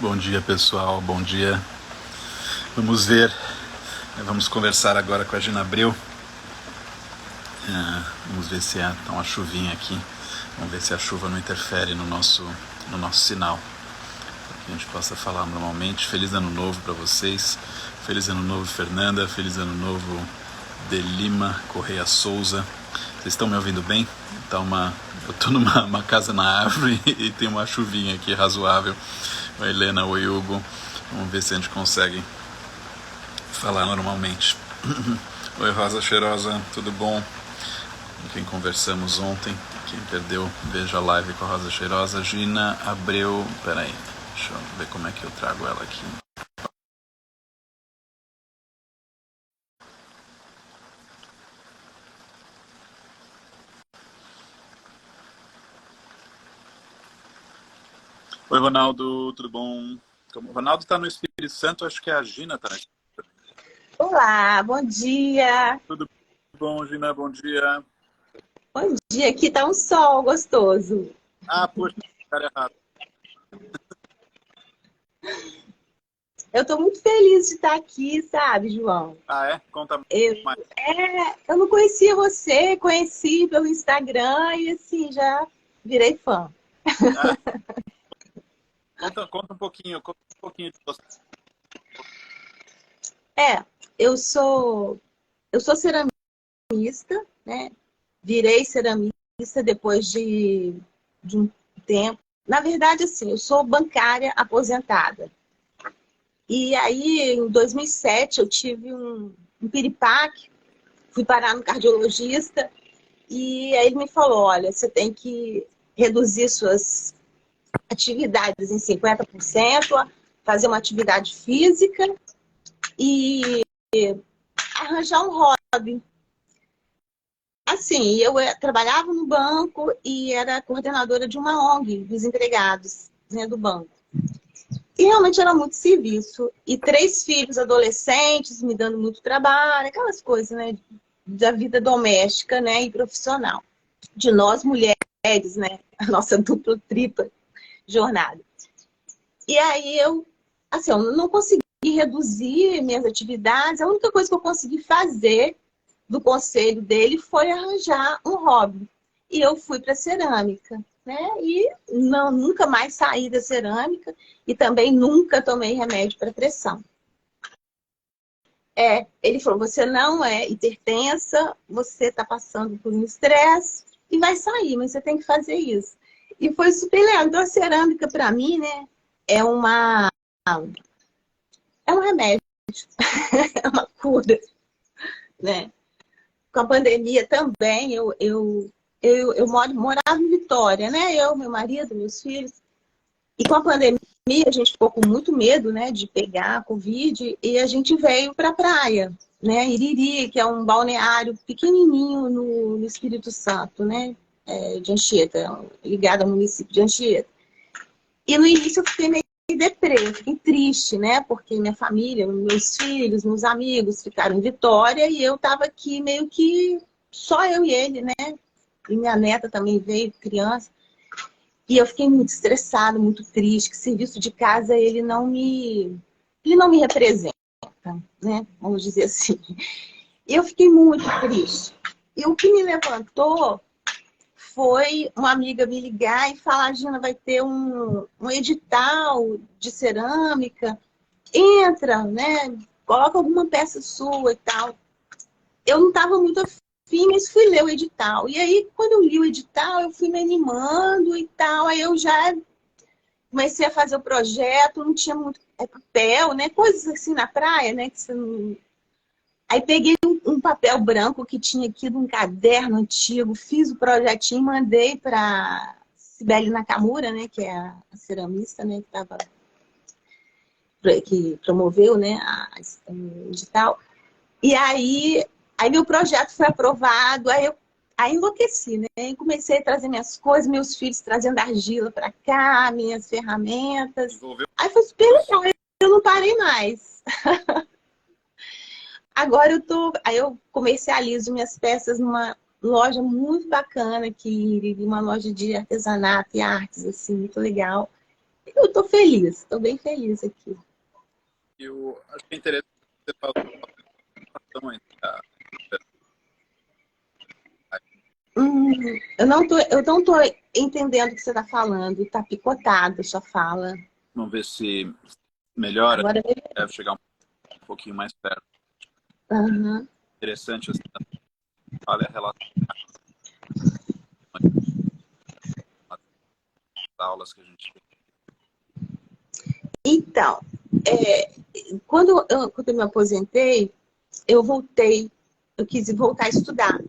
Bom dia, pessoal. Bom dia. Vamos ver. Vamos conversar agora com a Gina Abreu. Vamos ver se tá uma chuvinha aqui. Vamos ver se a chuva não interfere no nosso sinal. Para que a gente possa falar normalmente. Feliz ano novo para vocês. Feliz ano novo, Fernanda. Feliz ano novo, de Lima Correia Souza. Vocês estão me ouvindo bem? Eu estou numa casa na árvore e tem uma chuvinha aqui razoável. Oi, Helena, oi, Hugo. Vamos ver se a gente consegue falar normalmente. Oi, Rosa Cheirosa, tudo bom? Com quem conversamos ontem. Quem perdeu, veja a live com a Rosa Cheirosa. Gina Abreu, peraí, deixa eu ver como é que eu trago ela aqui. Oi, Ronaldo, tudo bom? O Ronaldo está no Espírito Santo, acho que a Gina está no Espírito Santo. Olá, bom dia. Tudo bom, Gina? Bom dia. Bom dia, aqui tá um sol gostoso. Ah, poxa, cara errado. Eu tô muito feliz de estar aqui, sabe, João? Ah, é? Conta mais. Eu não conhecia você, conheci pelo Instagram e assim, já virei fã. Ah, conta um pouquinho de você. Eu sou ceramista, né? Virei ceramista depois de um tempo. Na verdade, assim, eu sou bancária aposentada. E aí, em 2007, eu tive um piripaque, fui parar no cardiologista, e aí ele me falou, olha, você tem que reduzir suas atividades em 50%, fazer uma atividade física e arranjar um hobby. Assim, eu trabalhava no banco e era coordenadora de uma ONG dos empregados, né, do banco. E realmente era muito serviço. E 3 filhos adolescentes, me dando muito trabalho, aquelas coisas, né? Da vida doméstica, né? E profissional. De nós, mulheres, né? A nossa dupla, tripla jornada. E aí eu não consegui reduzir minhas atividades. A única coisa que eu consegui fazer do conselho dele foi arranjar um hobby. E eu fui para cerâmica, né? E nunca mais saí da cerâmica e também nunca tomei remédio para pressão. Ele falou, você não é hipertensa, você está passando por um estresse e vai sair, mas você tem que fazer isso. E foi super legal. Então a cerâmica para mim, né, é um remédio, é uma cura, né? Com a pandemia também, eu morava em Vitória, né? Eu, meu marido, meus filhos. E com a pandemia, a gente ficou com muito medo, né, de pegar a Covid e a gente veio para a praia, né? Iriri, que é um balneário pequenininho no Espírito Santo, né? De Anchieta, ligado ao município de Anchieta. E no início eu fiquei meio deprê, fiquei triste, né? Porque minha família, meus filhos, meus amigos ficaram em Vitória e eu tava aqui meio que só eu e ele, né? E minha neta também veio, criança. E eu fiquei muito estressada, muito triste, que serviço de casa ele não me representa, né? Vamos dizer assim. E eu fiquei muito triste. E o que me levantou foi uma amiga me ligar e falar, Gina, vai ter um edital de cerâmica, entra, né? Coloca alguma peça sua e tal. Eu não estava muito afim, mas fui ler o edital. E aí, quando eu li o edital, eu fui me animando e tal. Aí eu já comecei a fazer o projeto, não tinha muito papel, né? Coisas assim na praia, né? Que você não... Aí peguei um papel branco que tinha aqui de um caderno antigo, fiz o projetinho e mandei para Cibele Nakamura, né? Que é a ceramista, né? Que promoveu, né? O edital. E aí meu projeto foi aprovado, aí enlouqueci, né? Aí comecei a trazer minhas coisas, meus filhos trazendo argila para cá, minhas ferramentas. Aí foi super legal, eu não parei mais. Agora aí eu comercializo minhas peças numa loja muito bacana aqui, uma loja de artesanato e artes, assim, muito legal. Eu estou feliz, estou bem feliz aqui. Eu acho que é interessante você falar relação entre Eu não tô entendendo o que você está falando. Está picotado a sua fala. vamos ver se melhora, Agora, deve chegar um pouquinho mais perto. uhum. Interessante essa fala, é a relação das aulas que a gente tem. Então, quando eu me aposentei, eu quis voltar a estudar.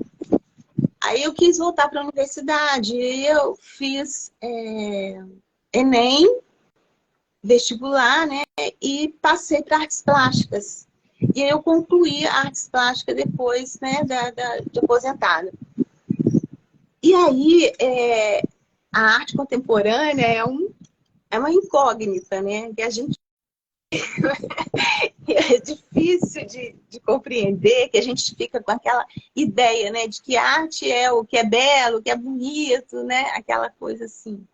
Aí eu quis voltar para a universidade e eu fiz Enem, vestibular, né? E passei para artes plásticas. E aí eu concluí a artes plásticas depois, né, de aposentada. E aí, a arte contemporânea é uma incógnita, né? Que a gente é difícil de compreender, que a gente fica com aquela ideia, né, de que arte é o que é belo, o que é bonito, né? Aquela coisa assim,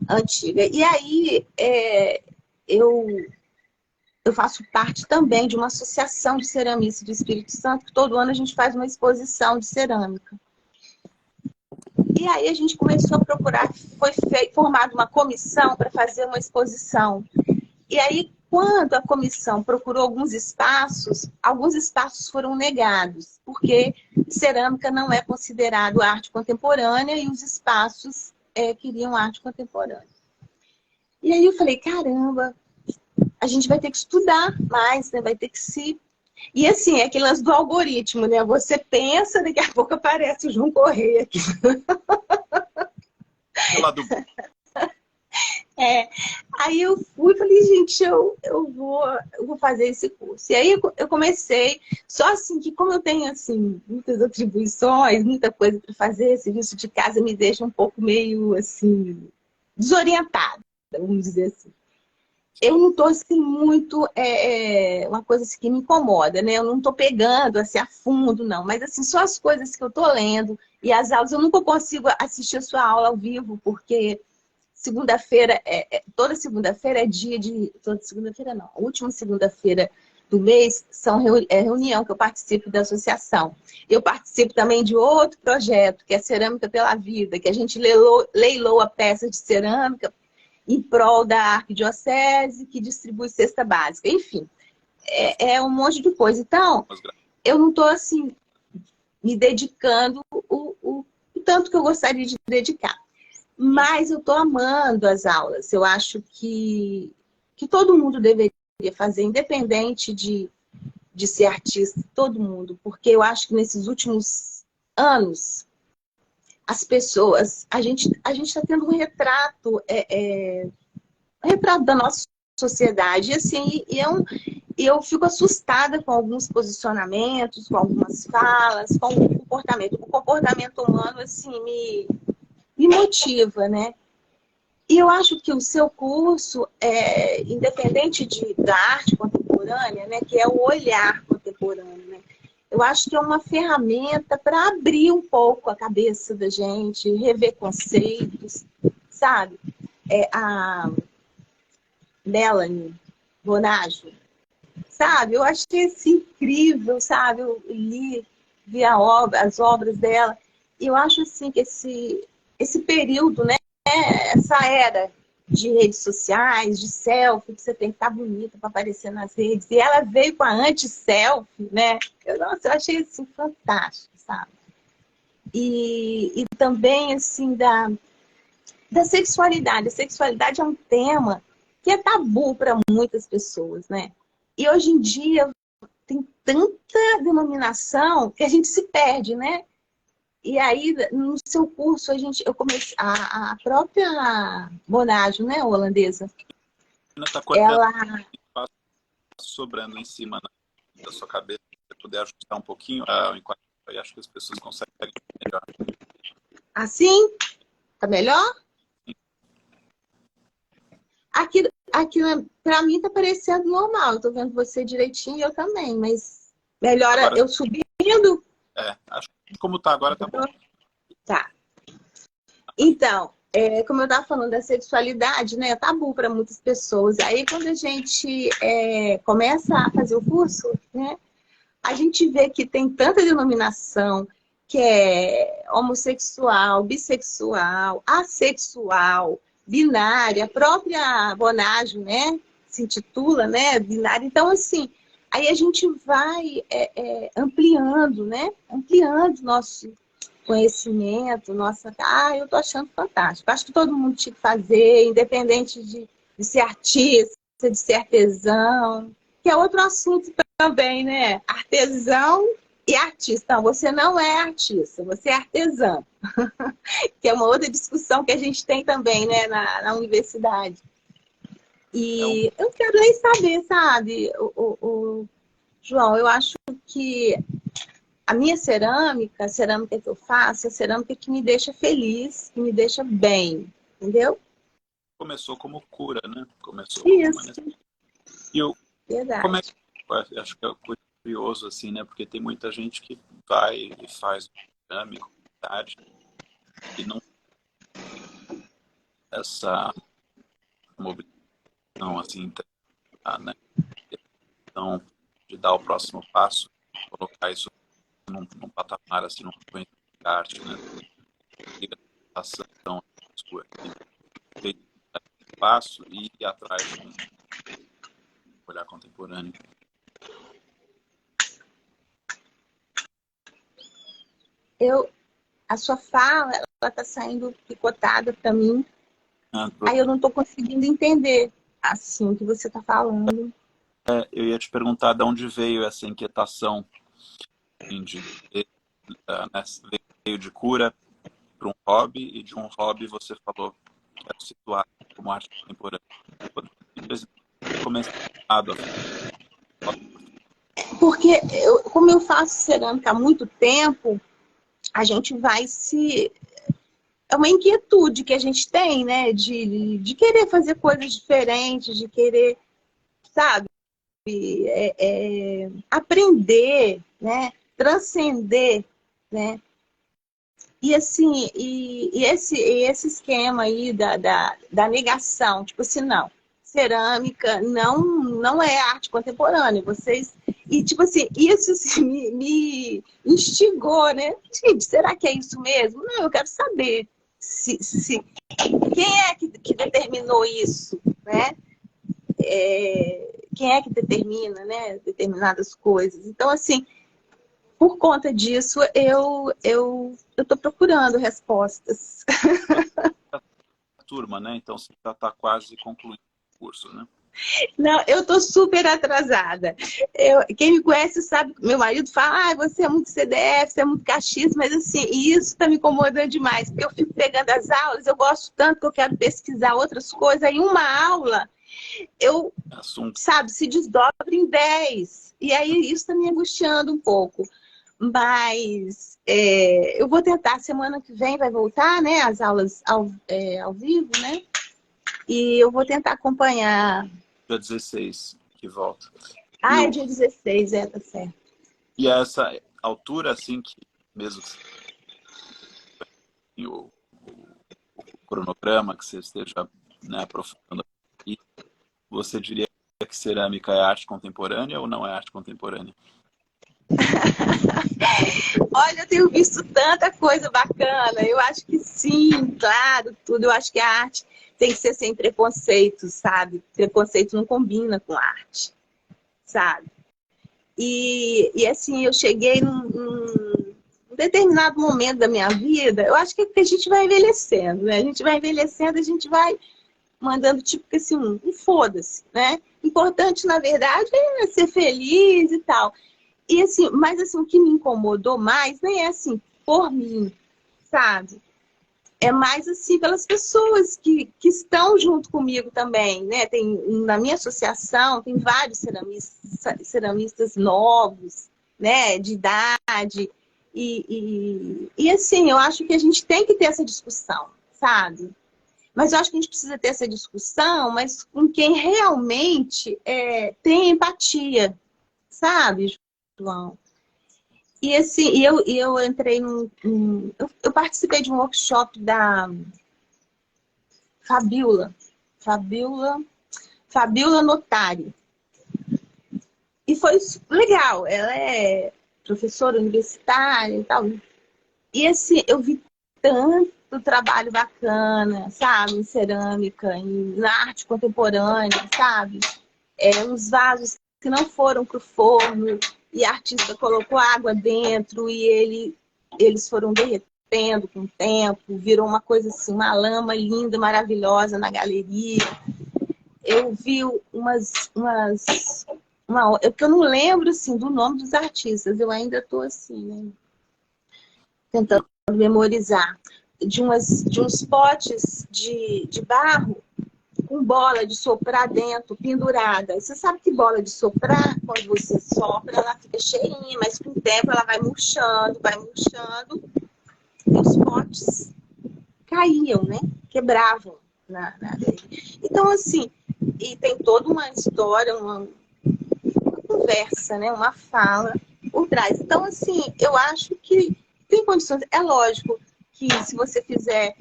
antiga. E aí, eu, eu faço parte também de uma associação de ceramistas do Espírito Santo, que todo ano a gente faz uma exposição de cerâmica. E aí a gente começou a procurar, formada uma comissão para fazer uma exposição. E aí, quando a comissão procurou alguns espaços foram negados, porque cerâmica não é considerado arte contemporânea e os espaços queriam arte contemporânea. E aí eu falei, caramba, a gente vai ter que estudar mais, né? Vai ter que se... E assim, é aquele lance do algoritmo, né? Você pensa, daqui a pouco aparece o João Correia aqui. Aí eu fui e falei, gente, eu vou fazer esse curso. E aí eu comecei, só assim que como eu tenho assim, muitas atribuições, muita coisa para fazer, serviço de casa me deixa um pouco meio assim, desorientada, vamos dizer assim. Eu não estou assim muito, uma coisa assim que me incomoda, né? Eu não estou pegando assim a fundo, não. Mas assim, só as coisas que eu estou lendo e as aulas, eu nunca consigo assistir a sua aula ao vivo, porque segunda-feira, toda segunda-feira é dia de... Toda segunda-feira não, a última segunda-feira do mês é reunião que eu participo da associação. Eu participo também de outro projeto, que é Cerâmica pela Vida, que a gente leiloa peças de cerâmica em prol da arquidiocese, que distribui cesta básica. Enfim, é um monte de coisa. Então, eu não estou assim, me dedicando o tanto que eu gostaria de dedicar. Mas eu estou amando as aulas. Eu acho que todo mundo deveria fazer, independente de ser artista, todo mundo. Porque eu acho que nesses últimos anos, as pessoas... A gente está tendo um retrato da nossa sociedade. E, assim, eu fico assustada com alguns posicionamentos, com algumas falas, com o comportamento. O comportamento humano, assim, me motiva, né? E eu acho que o seu curso, independente da arte contemporânea, né, que é o olhar contemporâneo, né, eu acho que é uma ferramenta para abrir um pouco a cabeça da gente, rever conceitos, sabe? A Melanie Bonaggio, sabe? Eu achei assim, incrível, sabe? Eu vi as obras dela, e eu acho assim que esse período, né? Essa era de redes sociais, de selfie, que você tem que estar bonita para aparecer nas redes. E ela veio com a anti-selfie, né? Nossa, eu achei assim fantástico, sabe? E também, assim, da sexualidade. A sexualidade é um tema que é tabu para muitas pessoas, né? E hoje em dia tem tanta denominação que a gente se perde, né? E aí, no seu curso, eu comecei, a própria Bonaggio, né, holandesa, Tá cortando, ela... sobrando em cima da sua cabeça. Se você puder ajustar um pouquinho o enquadramento, aí acho que as pessoas conseguem melhor. Assim? Tá melhor? Aqui pra mim tá parecendo normal. Eu tô vendo você direitinho e eu também, mas melhora Agora, eu subindo? acho que como tá agora tá bom. Tá. Então, como eu estava falando da sexualidade, né? É tabu para muitas pessoas. Aí quando a gente começa a fazer o curso, né? A gente vê que tem tanta denominação que é homossexual, bissexual, assexual, binária, a própria Bonaggio, né? Se intitula, né? Binária. Então, assim, aí a gente vai ampliando, né? Ampliando nosso conhecimento, nossa... Ah, eu tô achando fantástico. Acho que todo mundo tinha que fazer, independente de ser artista, de ser artesão, que é outro assunto também, né? Artesão e artista. Não, você não é artista, você é artesão. Que é uma outra discussão que a gente tem também, né, na universidade. E eu quero nem saber, sabe, João, eu acho que a minha cerâmica, a cerâmica que eu faço, é a cerâmica que me deixa feliz, que me deixa bem, entendeu? Começou como cura, né? Começou como uma Isso, necessidade. E eu, como é verdade. que, eu acho que é curioso, assim, né? Porque tem muita gente que vai e faz cerâmica, e não tem essa mobilização, assim, né? Então, de dar o próximo passo, colocar isso num patamar, assim, num conhecimento de arte, né? A ação sua, feito passo e ir atrás com olhar contemporâneo. A sua fala, ela tá saindo picotada para mim. Ah, Aí eu não estou conseguindo entender assim o que você está falando. eu ia te perguntar de onde veio essa inquietação de veio de cura para um hobby, e de um hobby você falou que era situado como arte contemporânea. Quando você começou a Porque, como eu faço cerâmica há muito tempo, a gente vai se... É uma inquietude que a gente tem, né? De querer fazer coisas diferentes, de querer, sabe? Aprender, né? Transcender, né? E assim, esse esquema aí da negação, tipo assim, não, cerâmica não é arte contemporânea. Vocês. E tipo assim, isso assim, me instigou, né? Gente, será que é isso mesmo? Não, eu quero saber quem é que determinou isso, né? Quem é que determina, né, determinadas coisas. Então, assim, por conta disso, eu estou procurando respostas. a turma, né? Então você já está quase concluindo o curso, né? Não, eu estou super atrasada. Quem me conhece sabe, meu marido fala, você é muito CDF, você é muito caxias, mas assim, isso está me incomodando demais, porque eu fico pegando as aulas, eu gosto tanto que eu quero pesquisar outras coisas, aí uma aula, eu, Assunto. sabe, se desdobra em 10. E aí isso está me angustiando um pouco. Mas eu vou tentar, semana que vem vai voltar, né, as aulas ao vivo, né? E eu vou tentar acompanhar. Dia 16 que volta. É dia 16, tá certo. E essa altura, assim, que mesmo que o cronograma que você esteja, né, aprofundando aqui, você diria que cerâmica é arte contemporânea ou não é arte contemporânea? Olha, eu tenho visto tanta coisa bacana. Eu acho que sim, claro, tudo. Eu acho que a arte tem que ser sem preconceito, sabe? Preconceito não combina com arte, sabe? E assim, eu cheguei num determinado momento da minha vida, eu acho que a gente vai envelhecendo, né? A gente vai envelhecendo, a gente vai mandando tipo que assim, um foda-se, né? Importante, na verdade, é ser feliz e tal. E assim, mas assim, o que me incomodou mais nem é assim, por mim, sabe? É mais assim, pelas pessoas que estão junto comigo também, né? Na minha associação, tem vários ceramistas novos, né? De idade. E assim, eu acho que a gente tem que ter essa discussão, sabe? Mas eu acho que a gente precisa ter essa discussão, mas com quem realmente tem empatia, sabe, João? E assim, eu entrei eu participei de um workshop Fabiola. Fabiola Notari. E foi legal. Ela é professora universitária e tal. E assim, eu vi tanto trabalho bacana, sabe? Em cerâmica, na arte contemporânea, sabe? Os vasos que não foram para o forno e a artista colocou água dentro e eles foram derretendo com o tempo, virou uma coisa assim, uma lama linda, maravilhosa na galeria. Eu vi que eu não lembro assim, do nome dos artistas, eu ainda estou assim, né? Tentando memorizar, de uns potes de barro com bola de soprar dentro, pendurada. Você sabe que bola de soprar, quando você sopra, ela fica cheinha, mas com o tempo ela vai murchando, e os potes caíam, né? Quebravam na areia. Então, assim, e tem toda uma história, uma conversa, né? Uma fala por trás. Então, assim, eu acho que tem condições. É lógico que se você fizer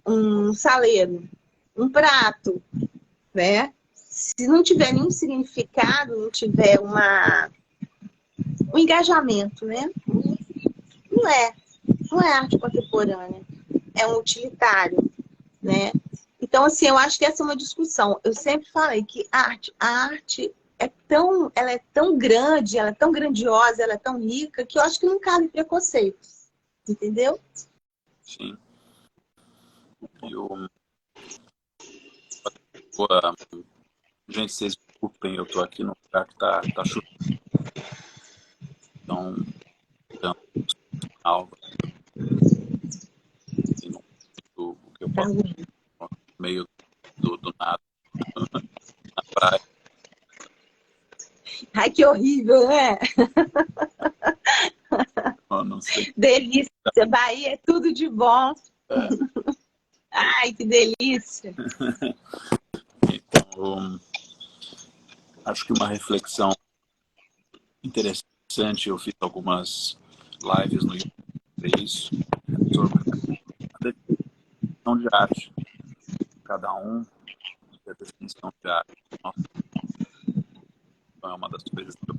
um saleiro, um prato, né? Se não tiver nenhum significado, não tiver um engajamento, né? Não é arte contemporânea, é um utilitário, né? Então, assim, eu acho que essa é uma discussão. Eu sempre falei que a arte ela é tão grande, ela é tão grandiosa, ela é tão rica, que eu acho que não cabe preconceitos, entendeu? Sim. Eu... Gente, vocês desculpem, eu tô aqui no lugar que tá chovendo. Então, alva, assim, o que eu posso no meio do nada, na praia. Ai, que horrível, né? Eu não sei. Delícia. Bahia é tudo de bom. É. Ai, que delícia. Então, acho que uma reflexão interessante, eu fiz algumas lives no YouTube isso, sobre a definição de arte. Cada um e a definição de arte. Nossa, é uma das coisas que eu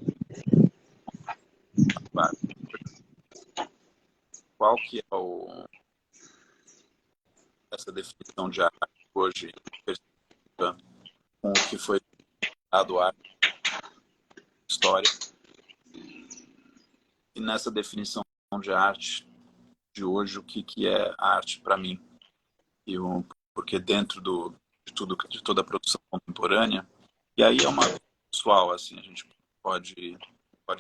faço. Qual que é essa definição de arte hoje, com o que foi dado à história? E nessa definição de arte de hoje, o que é arte para mim? Porque dentro de toda a produção contemporânea, e aí é uma pessoal, assim, a gente pode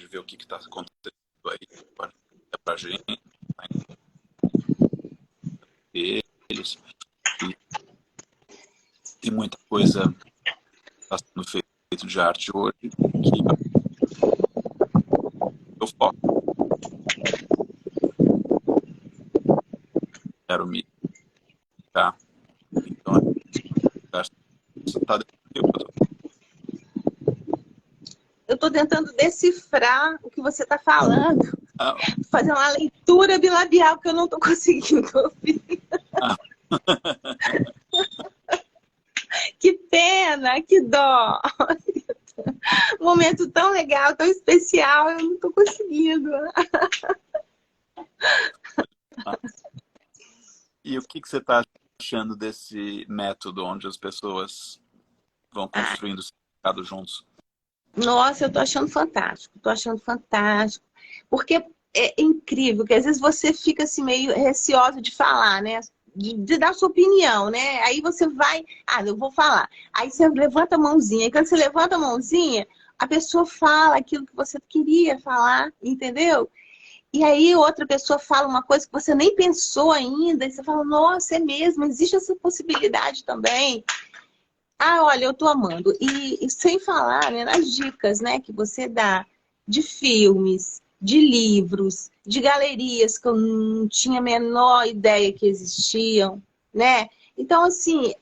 ver o que está acontecendo aí, pode ver para a gente, eles, e tem muita coisa que está sendo feita de arte hoje que eu foco, quero me tá? Então, acho que você está Eu estou tentando decifrar o que você está falando. Fazer uma leitura bilabial que eu não estou conseguindo ouvir. Que pena, que dó. Um momento tão legal, tão especial, eu não estou conseguindo. E o que você está achando desse método onde as pessoas vão construindo o significado juntos? Nossa, eu tô achando fantástico. Tô achando fantástico. Porque é incrível que às vezes você fica assim meio receosa de falar, né? De dar sua opinião, né? Aí você vai, eu vou falar. Aí você levanta a mãozinha. E quando você levanta a mãozinha, a pessoa fala aquilo que você queria falar, entendeu? E aí outra pessoa fala uma coisa que você nem pensou ainda. E você fala, nossa, é mesmo, existe essa possibilidade também. Olha, eu tô amando. E sem falar, né, nas dicas, né, que você dá de filmes, de livros, de galerias que eu não tinha a menor ideia que existiam, né? Então, assim,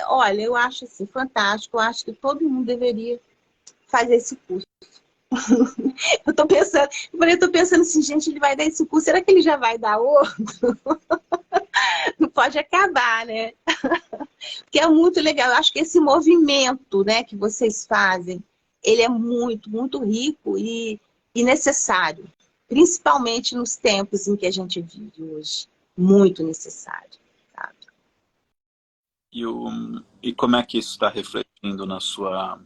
olha, eu acho assim, fantástico. Eu acho que todo mundo deveria fazer esse curso. Eu tô pensando assim, gente, ele vai dar esse curso, será que ele já vai dar outro? não pode acabar, né? Que é muito legal. Eu acho que esse movimento, né, que vocês fazem, ele é muito, muito rico e necessário. Principalmente nos tempos em que a gente vive hoje. Muito necessário, sabe? E como é que isso está refletindo na sua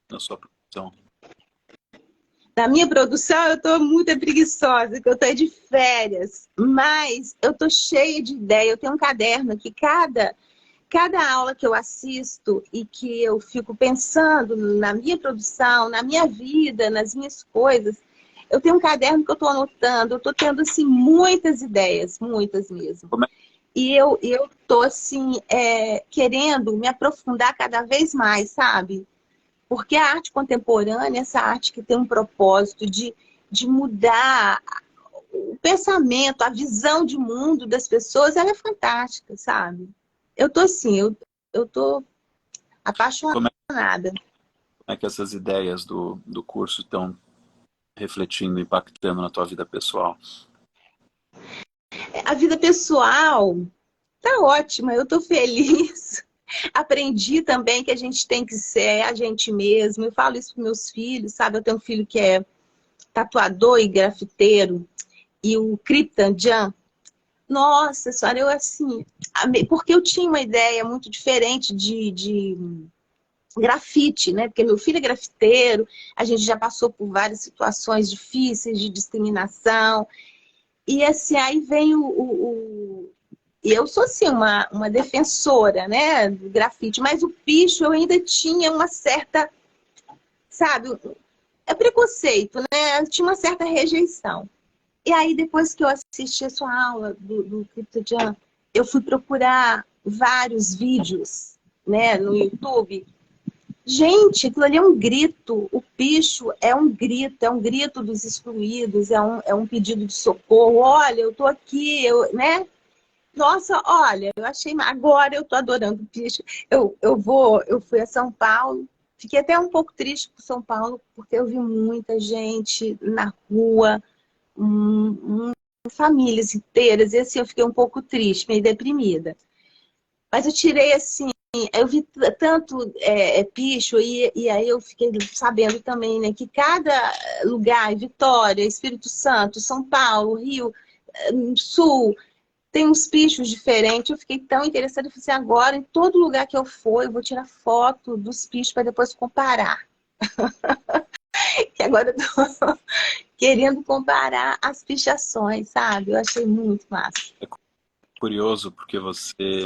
produção? Na minha produção, eu estou muito preguiçosa, que eu estou de férias. Mas eu estou cheia de ideia. Eu tenho um caderno aqui, cada aula que eu assisto e que eu fico pensando na minha produção, na minha vida, nas minhas coisas, eu tenho um caderno que eu estou anotando, eu estou tendo, assim, muitas ideias, muitas mesmo. Como é, E eu estou, assim, querendo me aprofundar cada vez mais, sabe? Porque a arte contemporânea, essa arte que tem um propósito de mudar o pensamento, a visão de mundo das pessoas, ela é fantástica, sabe? Eu tô assim, eu tô como é, apaixonada. como é que essas ideias do curso estão refletindo, impactando na tua vida pessoal? A vida pessoal tá ótima, eu tô feliz. Aprendi também que a gente tem que ser a gente mesmo. Eu falo isso para meus filhos, sabe? Eu tenho um filho que é tatuador e grafiteiro, e o Krypton Jan. Nossa senhora, eu assim, amei, porque eu tinha uma ideia muito diferente de grafite, né? Porque meu filho é grafiteiro, a gente já passou por várias situações difíceis de discriminação. E assim, aí vem e eu sou assim, uma defensora, né, do grafite, mas o picho eu ainda tinha uma certa, sabe, é preconceito, né? Eu tinha uma certa rejeição. E aí, depois que eu assisti a sua aula do CryptoJam, eu fui procurar vários vídeos, né, no YouTube. Gente, aquilo ali é um grito. O picho é um grito dos excluídos, é um pedido de socorro. Olha, eu tô aqui, né? Nossa, olha, eu achei. Agora eu tô adorando o picho. Eu fui a São Paulo. Fiquei até um pouco triste por São Paulo, porque eu vi muita gente na rua, famílias inteiras, e assim eu fiquei um pouco triste, meio deprimida. Mas eu tirei assim, eu vi tanto picho, e aí eu fiquei sabendo também, né, que cada lugar, Vitória, Espírito Santo, São Paulo, Rio, Sul, tem uns pichos diferentes. Eu fiquei tão interessada, eu falei assim, agora em todo lugar que eu for, eu vou tirar foto dos pichos para depois comparar. Que agora eu tô querendo comparar as pichações, sabe? Eu achei muito massa. É curioso porque você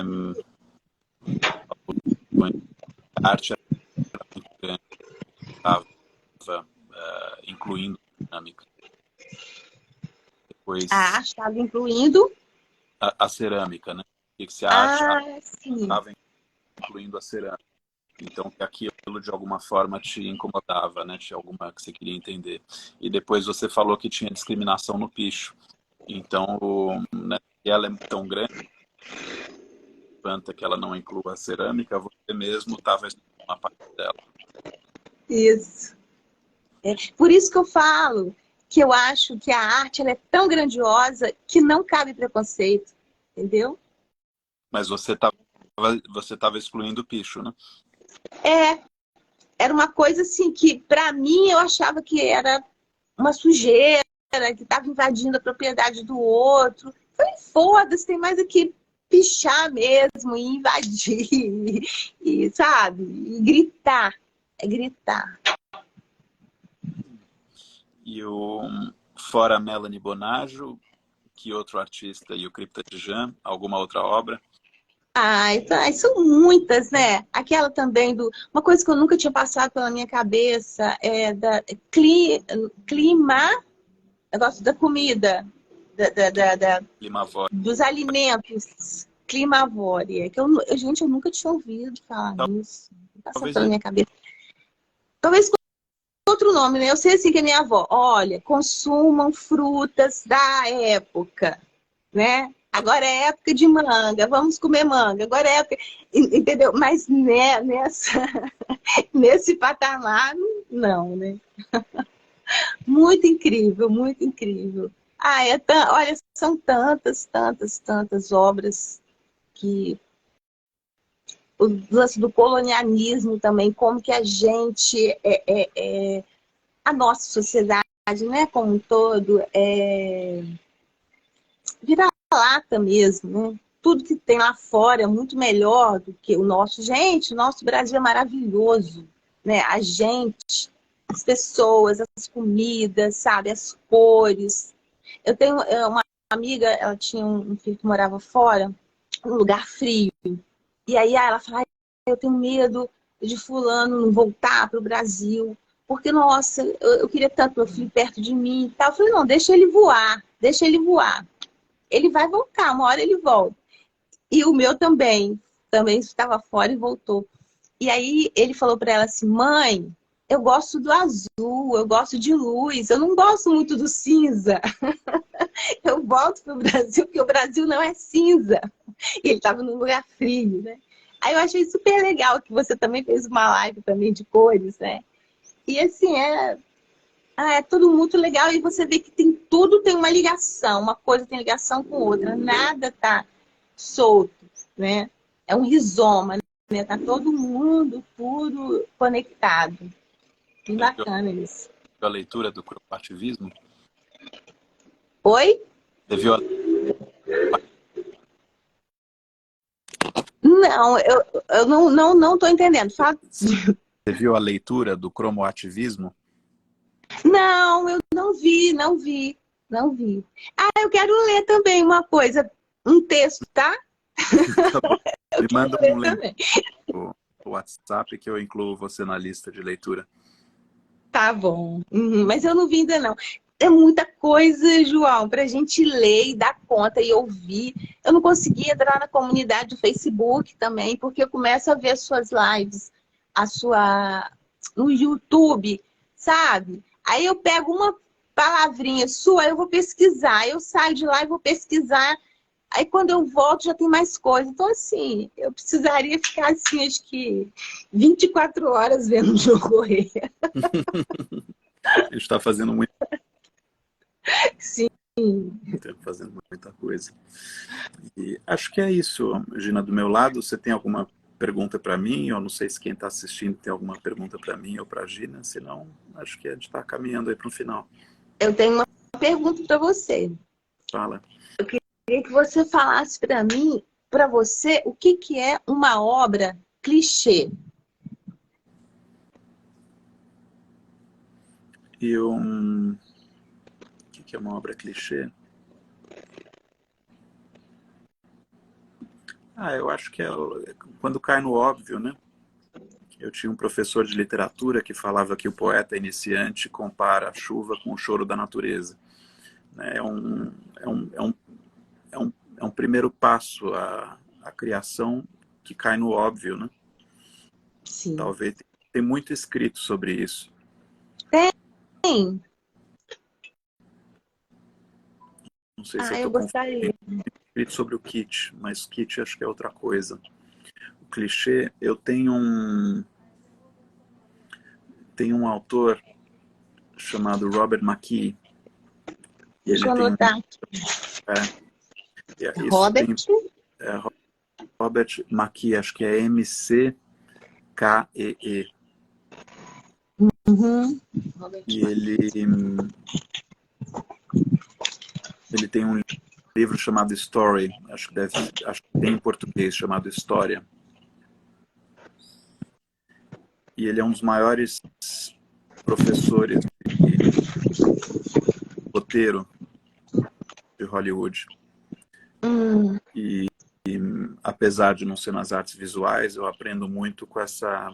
a arte era muito grande, estava incluindo dinâmica. A Depois arte estava incluindo. a cerâmica, né? E que se a arte Ah, sim. estava incluindo a cerâmica. Então, que aquilo de alguma forma te incomodava, né? Tinha alguma que você queria entender. E depois você falou que tinha discriminação no picho. Então, né, ela é tão grande, que ela não inclua a cerâmica, você mesmo estava estudando uma parte dela. Isso. Por isso que eu falo que eu acho que a arte ela é tão grandiosa que não cabe preconceito, entendeu? Mas você estava excluindo o picho, né? É, era uma coisa assim que, para mim, eu achava que era uma sujeira, que estava invadindo a propriedade do outro. Falei, foda-se, tem mais aqui pichar mesmo, e invadir, sabe? E gritar. É gritar. E fora Melanie Bonaggio, que outro artista e o CryptoJam, alguma outra obra? Ah, então, são muitas, né? Aquela também uma coisa que eu nunca tinha passado pela minha cabeça é da clima, negócio da comida, Limavor. dos alimentos, climavória, que gente, eu nunca tinha ouvido falar nisso. Não passou Talvez pela minha cabeça. Talvez com outro nome, né? Eu sei assim que a minha avó, olha, consumam frutas da época, né? Agora é época de manga, vamos comer manga. Agora é época, entendeu? Mas né, nesse patamar, não, né? Muito incrível, muito incrível. Olha, são tantas, tantas, tantas obras que o lance do colonialismo também, como que a gente, a nossa sociedade, né, como um todo, vira-lata mesmo, né? Tudo que tem lá fora é muito melhor do que o nosso. Gente, o nosso Brasil é maravilhoso, né? A gente, as pessoas, as comidas, sabe? As cores. Eu tenho uma amiga, ela tinha um filho que morava fora, num lugar frio. E aí ela fala, "Ai, eu tenho medo de fulano não voltar para o Brasil, porque, nossa, eu queria tanto meu filho perto de mim e tal." Eu falei, não, deixa ele voar, deixa ele voar. Ele vai voltar, uma hora ele volta. E o meu também estava fora e voltou. E aí ele falou para ela assim, mãe, eu gosto do azul, eu gosto de luz, eu não gosto muito do cinza. Eu volto para o Brasil, porque o Brasil não é cinza. E ele estava num lugar frio, né? Aí eu achei super legal que você também fez uma live também de cores, né? E assim, é tudo muito legal. E você vê que tudo tem uma ligação. Uma coisa tem ligação com outra. Nada tá solto, né? É um rizoma, né? Tá todo mundo tudo conectado. Que bacana isso. A leitura do cromoativismo? Oi? Você viu a... Não, eu não tô entendendo. Fala. Você viu a leitura do cromoativismo? Não, eu não vi. Ah, eu quero ler também uma coisa, um texto, tá? Tá bom. Eu Me quero manda ler um link também. no WhatsApp que eu incluo você na lista de leitura. Tá bom. Mas eu não vi ainda não. É muita coisa, João, pra gente ler e dar conta e ouvir. Eu não consegui entrar na comunidade do Facebook também, porque eu começo a ver as suas lives, no YouTube, sabe? Aí eu pego uma palavrinha sua, eu vou pesquisar. Eu saio de lá e vou pesquisar. Aí quando eu volto já tem mais coisa. Então, assim, eu precisaria ficar assim, acho que 24 horas vendo o jogo correr. A gente está fazendo Sim. fazendo muita coisa. E acho que é isso, Gina. Do meu lado, você tem alguma pergunta para mim? Eu não sei se quem está assistindo tem alguma pergunta para mim ou para a Gina. Senão, acho que a gente está caminhando aí para o final. Eu tenho uma pergunta para você. Fala. Queria que você falasse para mim, para você, o que que é uma obra clichê? O que é uma obra clichê? Eu acho que é quando cai no óbvio, né? Eu tinha um professor de literatura que falava que o poeta iniciante compara a chuva com o choro da natureza. É um primeiro passo à criação que cai no óbvio, né? Sim. Talvez tem muito escrito sobre isso. Tem. Não sei se eu Eu estou gostaria. confundindo. Escrito sobre o kitsch, mas kitsch acho que é outra coisa. O clichê, eu tenho um autor chamado Robert McKee. E Deixa ele eu tem anotar. isso Robert. tem Robert McKee, acho que é McKee. Uhum. E ele tem um livro chamado Story, acho que tem em português chamado História. E ele é um dos maiores professores de roteiro de Hollywood. E apesar de não ser nas artes visuais, eu aprendo muito com essa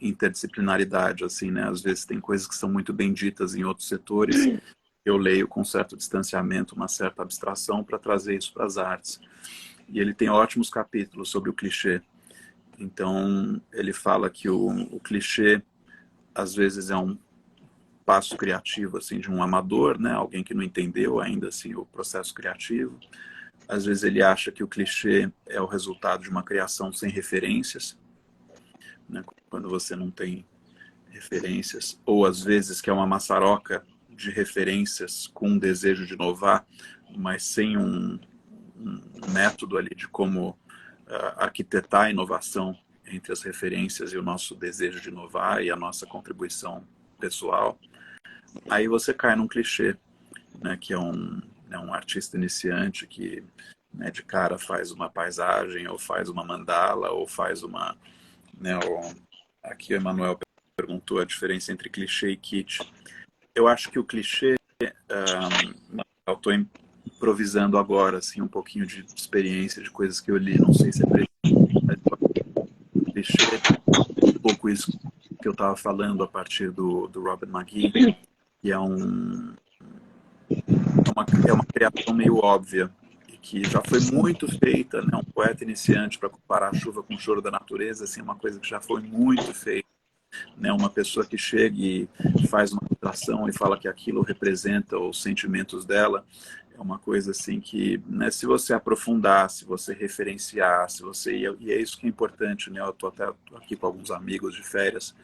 interdisciplinaridade, assim, né? Às vezes tem coisas que são muito bem ditas em outros setores, eu leio com certo distanciamento, uma certa abstração para trazer isso para as artes. E ele tem ótimos capítulos sobre o clichê. Então, ele fala que o clichê, às vezes, é um passo criativo, assim, de um amador, né? Alguém que não entendeu ainda, assim, o processo criativo. Às vezes ele acha que o clichê é o resultado de uma criação sem referências, né? Quando você não tem referências. Ou às vezes que é uma maçaroca de referências com um desejo de inovar, mas sem um método ali de como arquitetar a inovação entre as referências e o nosso desejo de inovar e a nossa contribuição pessoal, aí você cai num clichê, né, que é um artista iniciante que, né, de cara faz uma paisagem, ou faz uma mandala, ou faz uma... Né, aqui o Emanuel perguntou a diferença entre clichê e kit. Eu acho que o clichê, eu estou improvisando agora, assim, um pouquinho de experiência, de coisas que eu li, não sei se é clichê, um pouco isso que eu estava falando a partir do Robert McGee, que é uma criação meio óbvia, e que já foi muito feita, né? Um poeta iniciante, para comparar a chuva com o choro da natureza, assim, uma coisa que já foi muito feita. Né, uma pessoa que chega e faz uma ilustração e fala que aquilo representa os sentimentos dela, é uma coisa assim que, né, se você aprofundar, se você referenciar, e é isso que é importante, né? Eu estou até aqui com alguns amigos de férias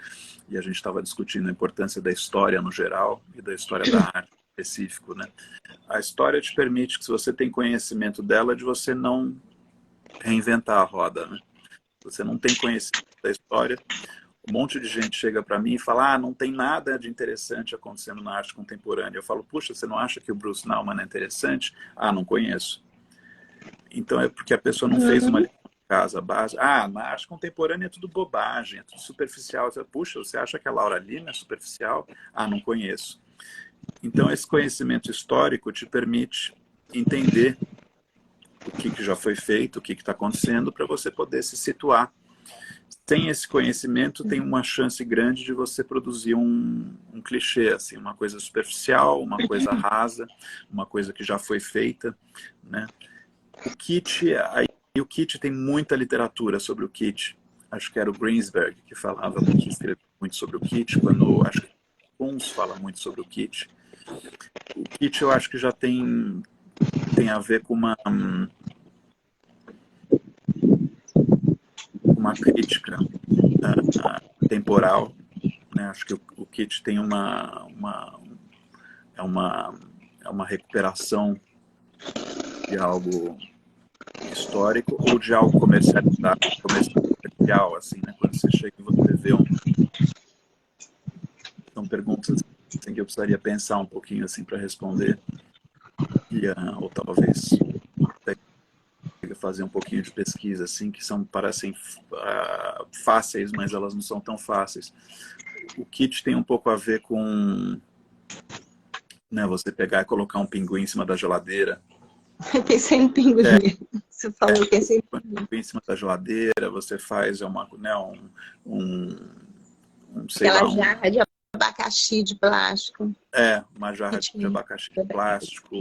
e a gente estava discutindo a importância da história no geral e da história da arte em específico, né? A história te permite que, se você tem conhecimento dela, de você não reinventar a roda, né? Você não tem conhecimento da história, um monte de gente chega para mim e fala: não tem nada de interessante acontecendo na arte contemporânea. Eu falo: puxa, você não acha que o Bruce Nauman é interessante? Não conheço. Então é porque a pessoa não fez uma lição de casa base. Na arte contemporânea é tudo bobagem, é tudo superficial. Puxa, você acha que a Laura Lima é superficial? Não conheço. Então esse conhecimento histórico te permite entender o que já foi feito, o que está acontecendo, para você poder se situar. Sem esse conhecimento, tem uma chance grande de você produzir um clichê, assim, uma coisa superficial, uma coisa rasa, uma coisa que já foi feita, né? O Kitsch tem muita literatura sobre o Kitsch. Acho que era o Greensberg que escreveu muito sobre o Kitsch, acho que Kunz fala muito sobre o Kitsch. O Kitsch, eu acho que já tem a ver com uma crítica temporal, né? Acho que o Kitsch tem uma recuperação de algo histórico ou de algo comercial, assim, né? Quando você chega e você vê são perguntas assim, que eu precisaria pensar um pouquinho assim para responder, ou talvez fazer um pouquinho de pesquisa, assim, que parecem fáceis, mas elas não são tão fáceis. O Kitsch tem um pouco a ver com, né, você pegar e colocar um pinguim em cima da geladeira. Eu pensei em pinguim. Você falou, eu pensei em pinguim em cima da geladeira, você faz aquela jarra de abacaxi de plástico. Uma jarra de abacaxi de plástico.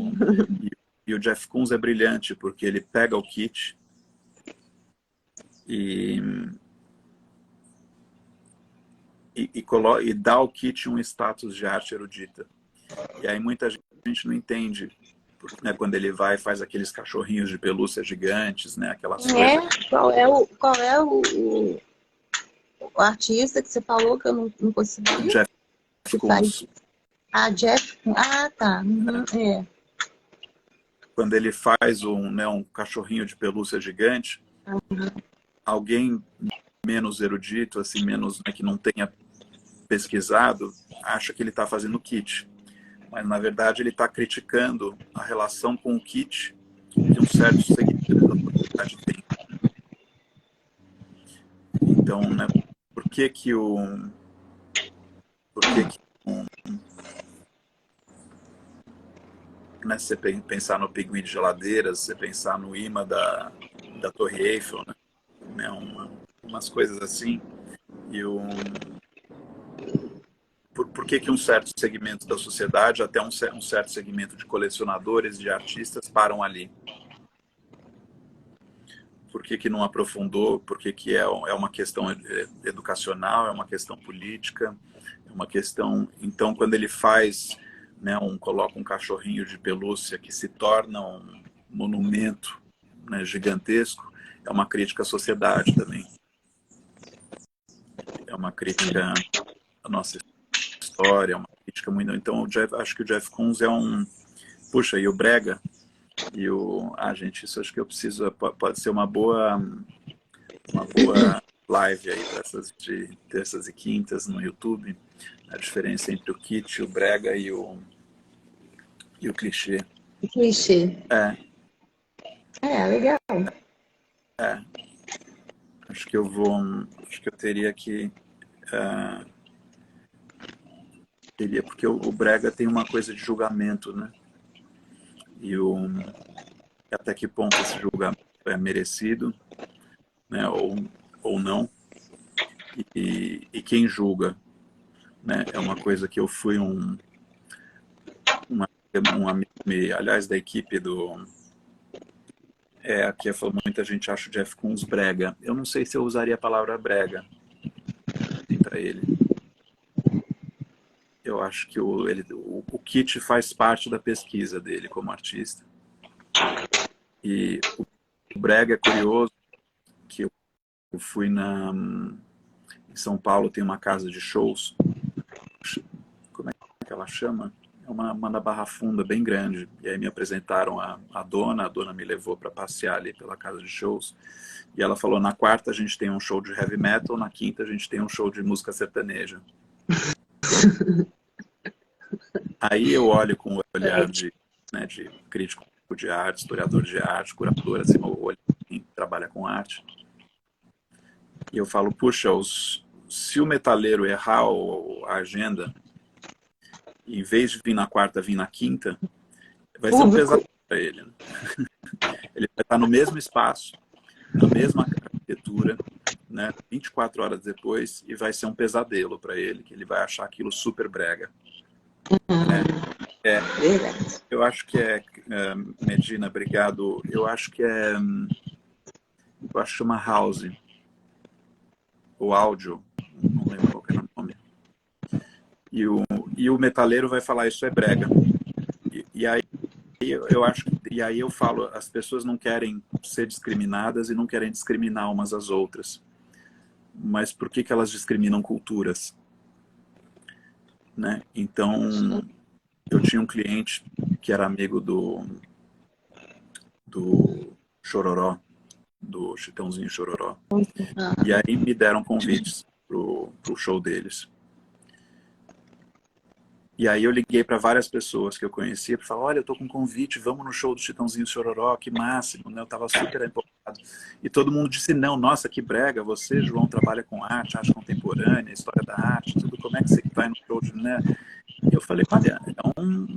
E o Jeff Koons é brilhante, porque ele pega o Kitsch e dá ao Kitsch um status de arte erudita. E aí muita gente não entende, né, quando ele vai e faz aqueles cachorrinhos de pelúcia gigantes, né, aquelas coisas. Qual é o artista que você falou que eu não consegui? Jeff Koons. Jeff Koons. Tá. Quando ele faz um cachorrinho de pelúcia gigante, alguém menos erudito, assim, menos, né, que não tenha pesquisado, acha que ele está fazendo Kitsch. Mas, na verdade, ele está criticando a relação com o Kitsch que um certo segmento da sociedade tem. Então, né, por que né, você pensar no pinguim de geladeiras, você pensar no imã da Torre Eiffel, né, umas coisas assim, e por que um certo segmento da sociedade, até um certo segmento de colecionadores, de artistas, param ali? Por que não aprofundou? Por que é uma questão educacional, é uma questão política, é uma questão... Então, quando ele faz, né, coloca um cachorrinho de pelúcia que se torna um monumento, né, gigantesco, é uma crítica à sociedade também. É uma crítica à nossa história, uma crítica muito... Então, acho que o Jeff Koons é um... Puxa, e o Brega? E o... gente, isso acho que eu preciso... Pode ser uma boa live aí, dessas de terças e quintas no YouTube. A diferença entre o kit, o Brega e o clichê. Clichê. Legal. Acho que eu teria que... porque o Brega tem uma coisa de julgamento, né? E até que ponto esse julgamento é merecido, né? Ou não. E quem julga, né? É uma coisa que eu fui um amigo, aliás, da equipe aqui falou, muita gente acha o Jeff Koons brega. Eu não sei se eu usaria a palavra brega para ele. Eu acho que o kit faz parte da pesquisa dele como artista. E o brega é curioso, que eu fui em São Paulo, tem uma casa de shows. Como é que ela chama? É uma na Barra Funda, bem grande. E aí me apresentaram a dona me levou para passear ali pela casa de shows. E ela falou, na quarta a gente tem um show de heavy metal, na quinta a gente tem um show de música sertaneja. Aí eu olho com o olhar de crítico de arte, historiador de arte, curador, assim, o olho quem trabalha com arte. E eu falo, puxa, se o metaleiro errar a agenda, em vez de vir na quarta, vir na quinta, vai ser um pesadelo para ele. Né? Ele vai estar no mesmo espaço, na mesma arquitetura, né, 24 horas depois, e vai ser um pesadelo para ele, que ele vai achar aquilo super brega. Eu acho que Medina, obrigado. Eu acho que chama House, o áudio, não lembro qual era o nome. E o metaleiro vai falar, isso é brega. E aí eu acho e aí eu falo, as pessoas não querem ser discriminadas e não querem discriminar umas às outras. Mas por que elas discriminam culturas? Né? Então, eu tinha um cliente que era amigo do Chororó, do Chitãozinho Chororó. E aí me deram convites pro show deles. E aí eu liguei para várias pessoas que eu conhecia para falar, olha, eu tô com um convite, vamos no show do Chitãozinho Chororó, que máximo, né? Eu tava super empolgado. E todo mundo disse, não, nossa, que brega, você, João, trabalha com arte contemporânea, história da arte, tudo, como é que você vai no show de... Né? E eu falei, olha,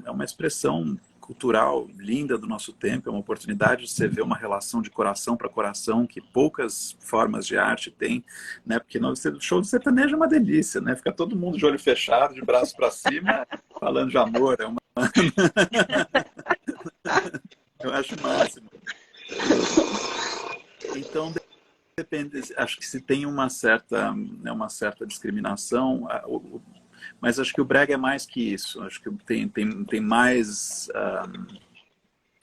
é uma expressão cultural linda do nosso tempo, é uma oportunidade de você ver uma relação de coração para coração que poucas formas de arte têm, né? Porque o show de sertanejo é uma delícia, né? Fica todo mundo de olho fechado, de braço para cima, falando de amor, eu acho o máximo. Então, depende, acho que se tem uma certa discriminação, mas acho que o brega é mais que isso. Acho que tem mais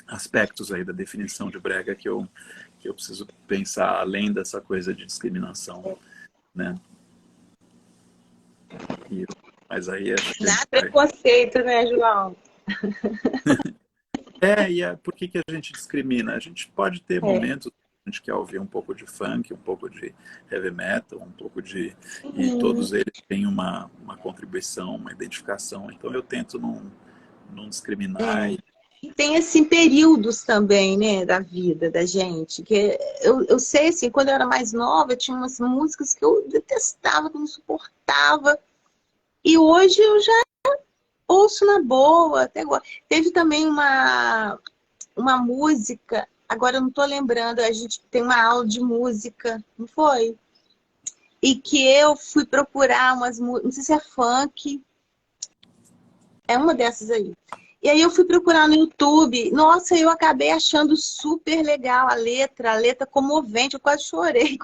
aspectos aí da definição de brega que eu preciso pensar além dessa coisa de discriminação, né? Mas aí acho que nada preconceito, né, João? Por que a gente discrimina? A gente pode ter momentos a gente quer ouvir um pouco de funk, um pouco de heavy metal, um pouco de... E todos eles têm uma contribuição, uma identificação. Então eu tento não discriminar. E tem, assim, períodos também, né, da vida da gente. Que eu sei, assim, quando eu era mais nova, tinha umas músicas que eu detestava, que eu não suportava. E hoje eu já ouço na boa, até agora. Teve também uma música... Agora eu não estou lembrando, a gente tem uma aula de música, não foi? E que eu fui procurar umas músicas, não sei se é funk, é uma dessas aí. E aí eu fui procurar no YouTube, nossa, eu acabei achando super legal a letra comovente, eu quase chorei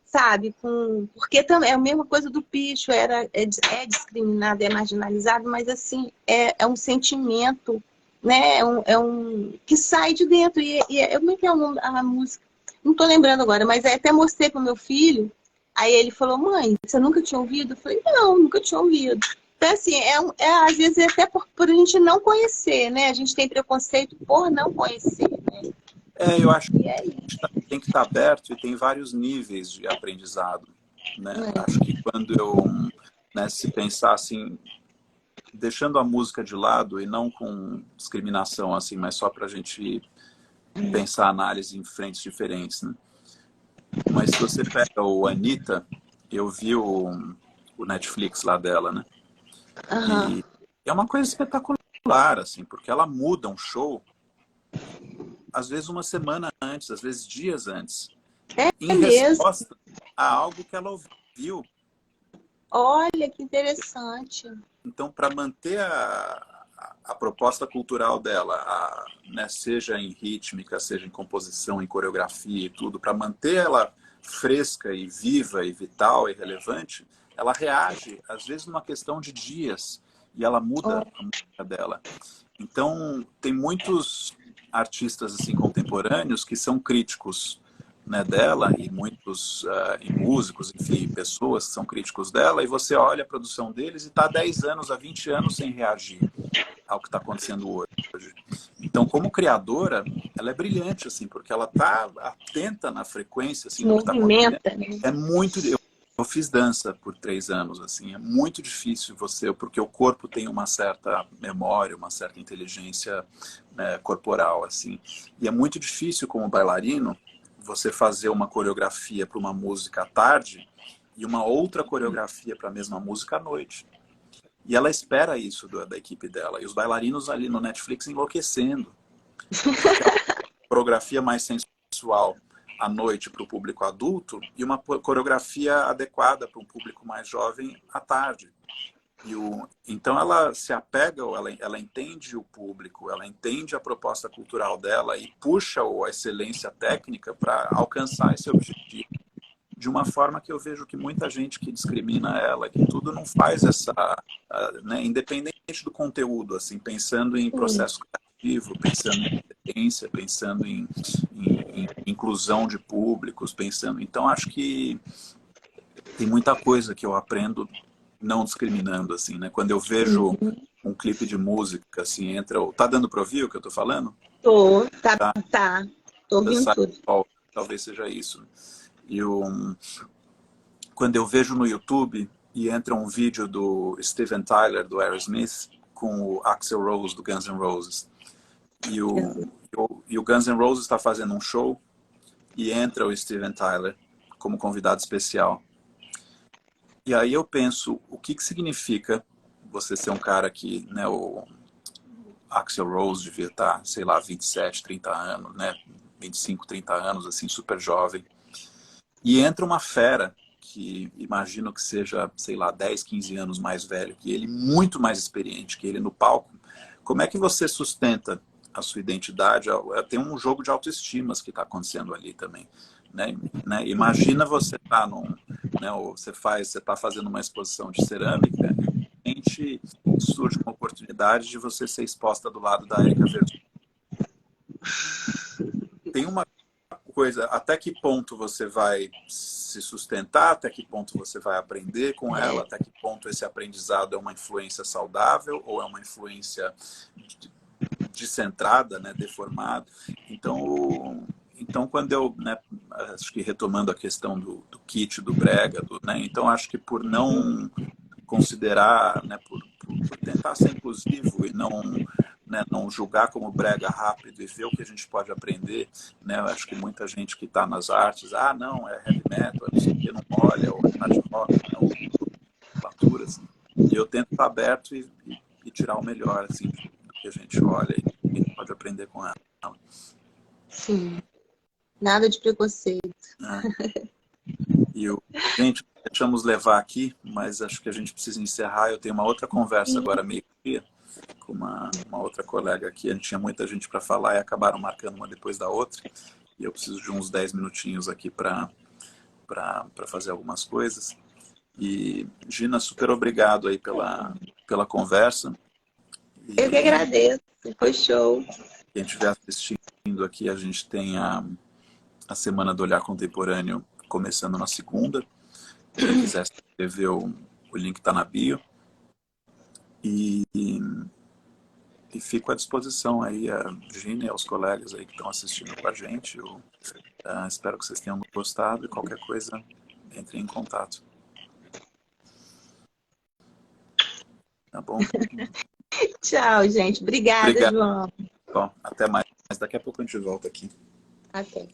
sabe, porque também é a mesma coisa do picho, é discriminado, é marginalizado, mas assim, é um sentimento, né? Que sai de dentro. Como é que é o nome da música? Não estou lembrando agora, mas até mostrei para o meu filho. Aí ele falou, mãe, você nunca tinha ouvido? Eu falei, não, nunca tinha ouvido. Então, assim, às vezes é até por a gente não conhecer, né? A gente tem preconceito por não conhecer, né? Eu acho E aí? que tem que estar aberto e tem vários níveis de aprendizado, né? Acho que quando eu, né, se pensar assim, deixando a música de lado e não com discriminação, assim, mas só para a gente pensar a análise em frentes diferentes, né? Mas se você pega o Anitta, eu vi o Netflix lá dela, né? Aham. E é uma coisa espetacular, assim, porque ela muda um show, às vezes uma semana antes, às vezes dias antes, É em mesmo. resposta a algo que ela ouviu. Olha que interessante. Então, para manter a proposta cultural dela, né, seja em rítmica, seja em composição, em coreografia e tudo, para manter ela fresca e viva e vital e relevante, ela reage, às vezes, numa questão de dias, e ela muda a música dela. Então, tem muitos artistas assim contemporâneos que são críticos, né, dela, e muitos e músicos, enfim, pessoas que são críticos dela, e você olha a produção deles e está há 10 anos, há 20 anos sem reagir ao que está acontecendo hoje. Então, como criadora, ela é brilhante, assim, porque ela está atenta na frequência assim, Se do que está acontecendo. movimenta, né? É muito. Eu fiz dança por 3 anos, assim, é muito difícil você, porque o corpo tem uma certa memória, uma certa inteligência, né, corporal, assim, e é muito difícil como bailarino você fazer uma coreografia para uma música à tarde e uma outra coreografia para a mesma música à noite. E ela espera isso da equipe dela. E os bailarinos ali no Netflix enlouquecendo. Porque é uma coreografia mais sensual à noite para o público adulto e uma coreografia adequada para um público mais jovem à tarde. Então ela se apega, ela entende o público, ela entende a proposta cultural dela e puxa a excelência técnica para alcançar esse objetivo de uma forma que eu vejo que muita gente que discrimina ela, que tudo não faz essa, né, independente do conteúdo, assim, pensando em processo criativo, pensando em competência, pensando em inclusão de públicos, pensando. Então acho que tem muita coisa que eu aprendo não discriminando, assim, né? Quando eu vejo um clipe de música, assim, entra o... Tá dando para ouvir o que eu tô falando? Tô, tá, Tá? tá. Tô ouvindo tudo. Talvez seja isso. E quando eu vejo no YouTube e entra um vídeo do Steven Tyler, do Aerosmith, com o Axl Rose, do Guns N' Roses, e o Guns N' Roses está fazendo um show e entra o Steven Tyler como convidado especial. E aí eu penso, o que significa você ser um cara que, né, o Axl Rose devia estar, sei lá, 27, 30 anos, né, 25, 30 anos, assim, super jovem. E entra uma fera que imagino que seja, sei lá, 10, 15 anos mais velho que ele, muito mais experiente que ele no palco. Como é que você sustenta a sua identidade? Tem um jogo de autoestimas que está acontecendo ali também. Né? Imagina você tá né, você está fazendo uma exposição de cerâmica e de repente surge uma oportunidade de você ser exposta do lado da Erika Verdun. Tem uma coisa, até que ponto você vai se sustentar, até que ponto você vai aprender com ela, até que ponto esse aprendizado é uma influência saudável ou é uma influência descentrada, né, deformada. Então quando eu, né, acho que retomando a questão do kit, do brega, né, então acho que por não considerar, né, por tentar ser inclusivo e não, né, não julgar como brega rápido e ver o que a gente pode aprender, né, eu acho que muita gente que está nas artes, não, é heavy metal, não sei o que, não olha, ou hard rock, né, ou laturas, e eu tento estar aberto e tirar o melhor, assim, do que a gente olha e a gente pode aprender com ela. Sim, nada de preconceito. Né? Gente, deixamos levar aqui, mas acho que a gente precisa encerrar. Eu tenho uma outra conversa agora, meio-dia, com uma outra colega aqui. A gente tinha muita gente para falar e acabaram marcando uma depois da outra. E eu preciso de uns 10 minutinhos aqui para fazer algumas coisas. E, Gina, super obrigado aí pela conversa. Eu que agradeço, foi show. Quem estiver assistindo aqui, a gente tem a Semana do Olhar Contemporâneo começando na segunda. Quem quiser se inscrever, o link está na bio. E fico à disposição aí, a Gina e aos colegas aí que estão assistindo com a gente. Eu espero que vocês tenham gostado e qualquer coisa, entrem em contato. Tá bom? Tchau, gente. Obrigada, Obrigado. João. Bom, até mais. Daqui a pouco a gente volta aqui. Até.